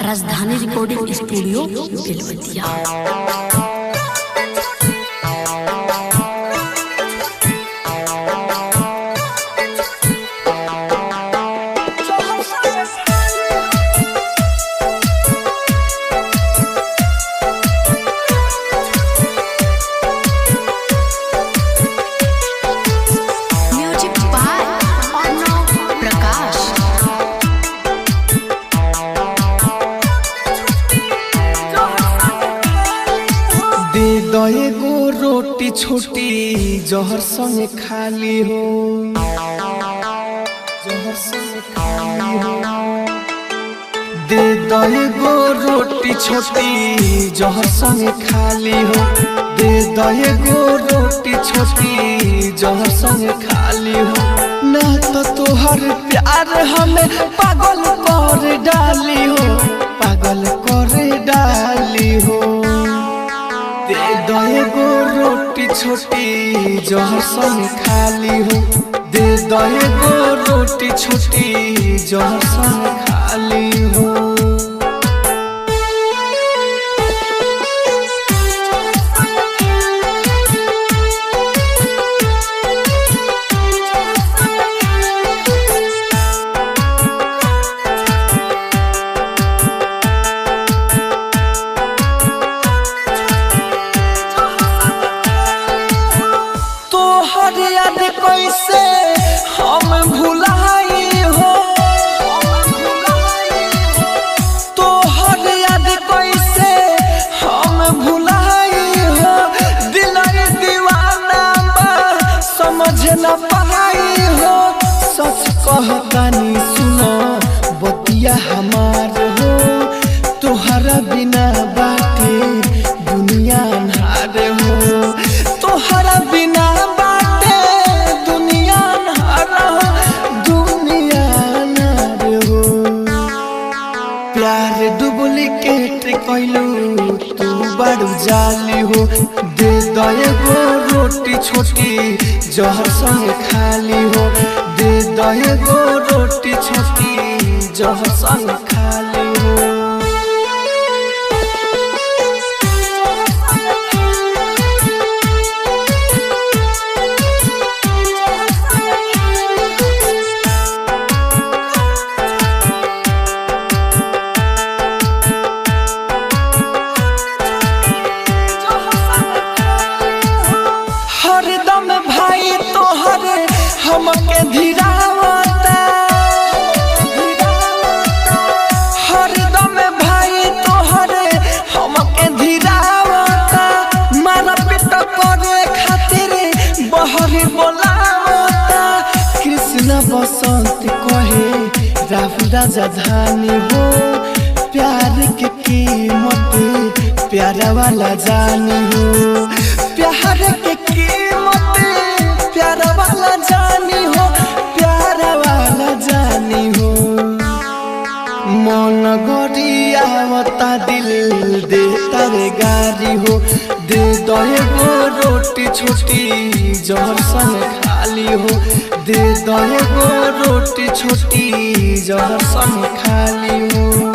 राजधानी recording studio Belwatia. एगो रोटी छोटी जहर संगे खाली हो, जहर संगे खाली हो। दे दो एगो रोटी छोटी जहर संगे खाली हो, दे दो एगो रोटी छोटी जहर संगे खाली हो। ना तो तोहर प्यार हमें पागल कर डाली हो, पागल कर डाली हो। दे दो एगो रोटी छोटी जहर संगे खाली हो, दे दो एगो रोटी छोटी जहर संगे खाली हो। याद कैसे हम भुलाई हो, तोहर याद कैसे हम भुलाई हो। दिल दीवाना समझ न पाई हो। सच कहतानी सुनो बतिया हमार हो, तोहरा बिना बाटे दुनिया अन्हार हो। तोहरा बिना प्यार डुप्लीकेट कैलू तू बड़ू जाली हो। दे दो एगो रोटी छोटी जहर संगे खाली हो, दे दो एगो रोटी छोटी जहर संगे खाली हो। हरदम भाई तोहरे हमके धीरावता, हरदम भाई तोहरे हमके धीरावता। मारा पिट करे खातिर बहरी बोलावता। कृष्ण बसंत कहे राहुल राजधानी हो, प्यार के कीमत प्यारा वाला जानी हो। प्यार के कीमत प्यारा वाला जानी हो, प्यारा वाला जानी हो। मन गरियावता दिल देता रे गारी हो। दे दो एगो रोटी छोटी जहर संगे खाली हो, दे दो एगो रोटी छोटी जहर संगे खाली हो।